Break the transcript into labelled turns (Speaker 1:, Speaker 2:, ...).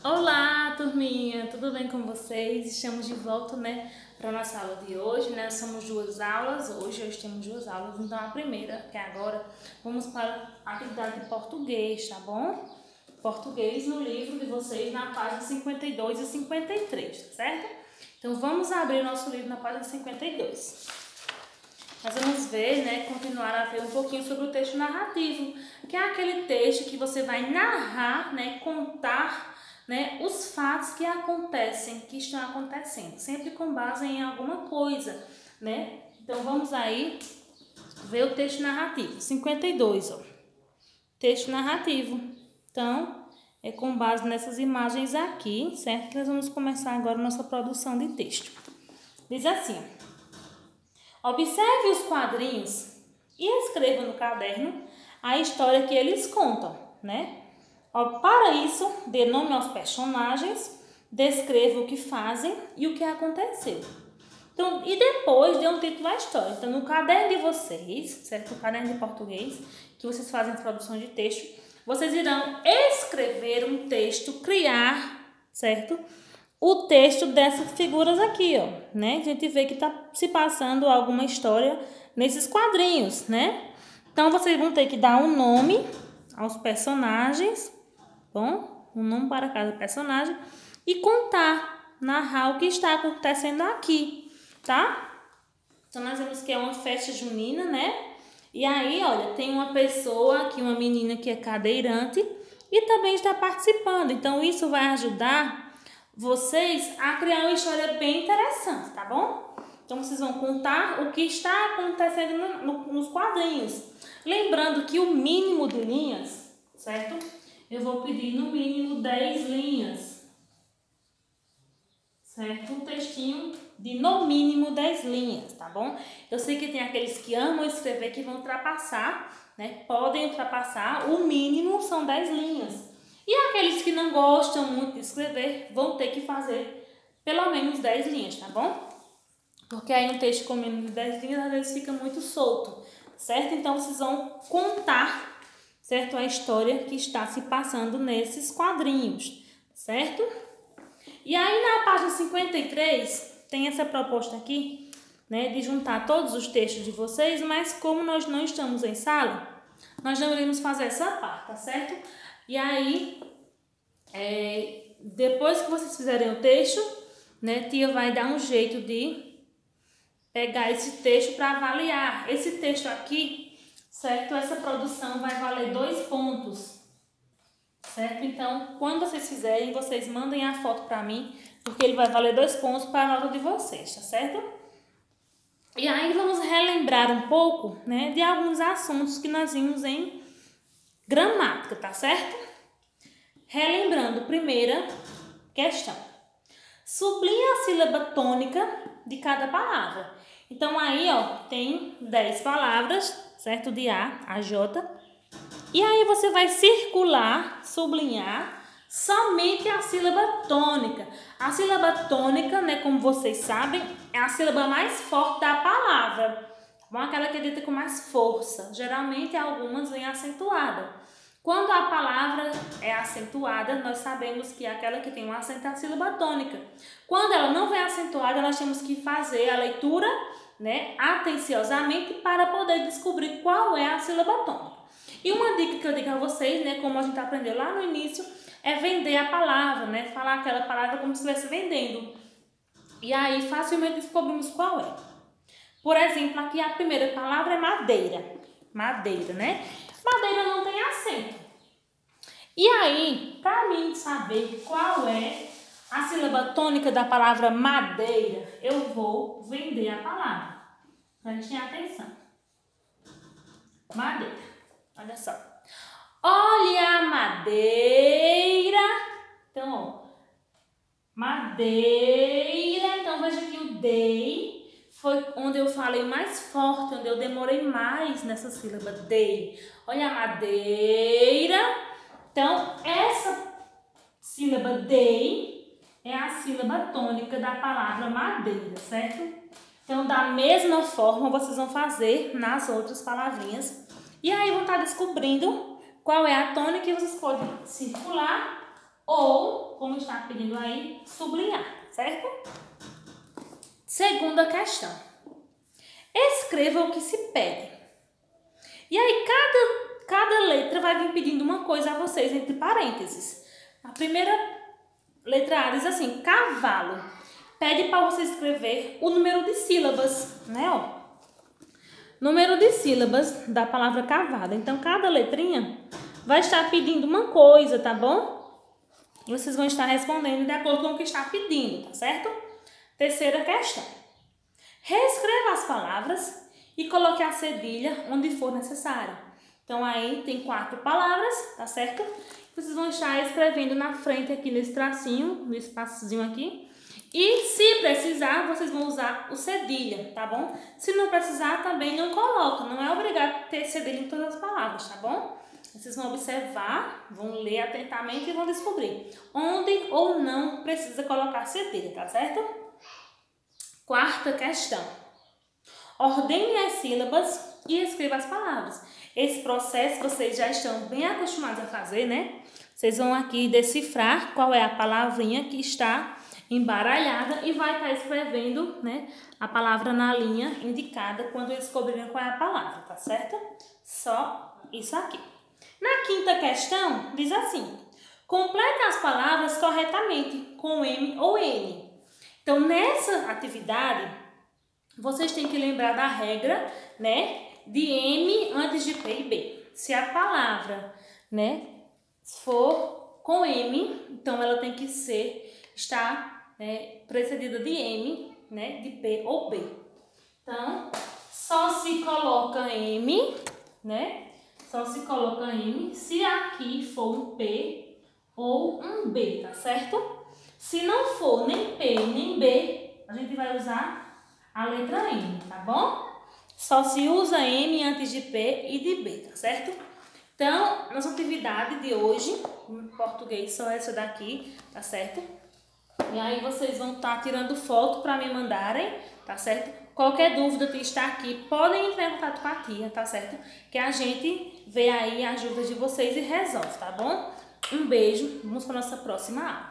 Speaker 1: Olá, turminha, tudo bem com vocês? Estamos de volta, para a nossa aula de hoje, Somos duas aulas, hoje temos duas aulas, então a primeira, que é agora, vamos para a atividade de português, tá bom? Português no livro de vocês, na página 52 e 53, tá certo? Então vamos abrir o nosso livro na página 52. Nós vamos ver, continuar a ver um pouquinho sobre o texto narrativo, que é aquele texto que você vai narrar, contar, os fatos que acontecem, que estão acontecendo, sempre com base em alguma coisa, Então vamos aí ver o texto narrativo, 52, ó. Texto narrativo. Então, é com base nessas imagens aqui, certo? Nós vamos começar agora a nossa produção de texto. Diz assim: observe os quadrinhos e escreva no caderno a história que eles contam, Para isso, dê nome aos personagens, descreva o que fazem e o que aconteceu. Então, e depois dê um título à história. Então, no caderno de vocês, certo? No caderno de português, que vocês fazem produção de texto, vocês irão escrever um texto, criar, certo? O texto dessas figuras aqui, ó, A gente vê que está se passando alguma história nesses quadrinhos, Então, vocês vão ter que dar um nome aos personagens, bom? Um nome para cada personagem e contar, narrar o que está acontecendo aqui, tá? Então, nós vemos que é uma festa junina, E aí, olha, tem uma pessoa aqui, uma menina que é cadeirante e também está participando. Então, isso vai ajudar vocês a criar uma história bem interessante, tá bom? Então, vocês vão contar o que está acontecendo nos quadrinhos. Lembrando que o mínimo de linhas, certo? Eu vou pedir no mínimo 10 linhas, certo? Um textinho de no mínimo 10 linhas, tá bom? Eu sei que tem aqueles que amam escrever que vão ultrapassar, Podem ultrapassar, o mínimo são 10 linhas. E aqueles que não gostam muito de escrever vão ter que fazer pelo menos 10 linhas, tá bom? Porque aí um texto com menos de 10 linhas às vezes fica muito solto, certo? Então vocês vão contar, certo? A história que está se passando nesses quadrinhos, certo? E aí na página 53 tem essa proposta aqui, de juntar todos os textos de vocês, mas como nós não estamos em sala, nós não iremos fazer essa parte, tá certo? E aí, depois que vocês fizerem o texto, tia vai dar um jeito de pegar esse texto para avaliar. Esse texto aqui, certo? Essa produção vai valer 2 pontos, certo? Então, quando vocês fizerem, vocês mandem a foto para mim, porque ele vai valer 2 pontos para a nota de vocês, tá certo? E aí vamos relembrar um pouco, de alguns assuntos que nós vimos em gramática, tá certo? Relembrando, primeira questão. Sublinhe a sílaba tônica de cada palavra. Então, aí, ó, tem 10 palavras, certo? De A J. E aí você vai circular, sublinhar somente a sílaba tônica. A sílaba tônica, como vocês sabem, é a sílaba mais forte da palavra. Bom, aquela que é dita com mais força. Geralmente, algumas vêm acentuada. Quando a palavra é acentuada, nós sabemos que é aquela que tem um acento é a sílaba tônica. Quando ela não vem acentuada, nós temos que fazer a leitura, atenciosamente para poder descobrir qual é a sílaba tônica. E uma dica que eu digo a vocês, como a gente aprendeu lá no início, é vender a palavra, falar aquela palavra como se estivesse vendendo. E aí facilmente descobrimos qual é. Por exemplo, aqui a primeira palavra é madeira. Madeira, Madeira não tem acento. E aí, para mim saber qual é a sílaba tônica da palavra madeira, eu vou vender a palavra. Prestem atenção. Madeira. Olha só. Olha a madeira. Então, ó. Madeira. Então, veja que o dei foi onde eu falei mais forte, onde eu demorei mais nessa sílaba, dei. Olha a madeira. Então, essa sílaba dei é a sílaba tônica da palavra madeira, certo? Então, da mesma forma, vocês vão fazer nas outras palavrinhas. E aí vão estar descobrindo qual é a tônica que vocês podem circular ou como está pedindo aí, sublinhar, certo? Segunda questão. Escreva o que se pede. E aí, cada letra vai vir pedindo uma coisa a vocês entre parênteses. A primeira letra A diz assim, cavalo. Pede para você escrever o número de sílabas, né? Ó. Número de sílabas da palavra cavalo. Então, cada letrinha vai estar pedindo uma coisa, tá bom? E vocês vão estar respondendo de acordo com o que está pedindo, tá certo? Terceira questão. Reescreva as palavras e coloque a cedilha onde for necessário. Então, aí tem 4 palavras, tá certo? Vocês vão estar escrevendo na frente aqui nesse tracinho, no espaçozinho aqui. E se precisar, vocês vão usar o cedilha, tá bom? Se não precisar, também não coloca. Não é obrigado a ter cedilha em todas as palavras, tá bom? Vocês vão observar, vão ler atentamente e vão descobrir onde ou não precisa colocar cedilha, tá certo? Quarta questão. Ordene as sílabas e escreva as palavras. Esse processo vocês já estão bem acostumados a fazer, né? Vocês vão aqui decifrar qual é a palavrinha que está embaralhada e vai estar escrevendo, né, a palavra na linha indicada quando descobrirem qual é a palavra, tá certo? Só isso aqui. Na quinta questão, diz assim, complete as palavras corretamente com M ou N. Então, nessa atividade, vocês têm que lembrar da regra, né, de M antes de P e B. Se a palavra, né, for com M, então ela tem que estar precedida de M, né, de P ou B. Então, só se coloca M, né, só se coloca M se aqui for um P ou um B, tá certo? Se não for nem P nem B, a gente vai usar a letra M, tá bom? Só se usa M antes de P e de B, tá certo? Então, nossa atividade de hoje, em português, só essa daqui, tá certo? E aí vocês vão estar tirando foto para me mandarem, tá certo? Qualquer dúvida que está aqui, podem entrar em contato com a tia, tá certo? Que a gente vê aí a ajuda de vocês e resolve, tá bom? Um beijo, vamos para a nossa próxima aula.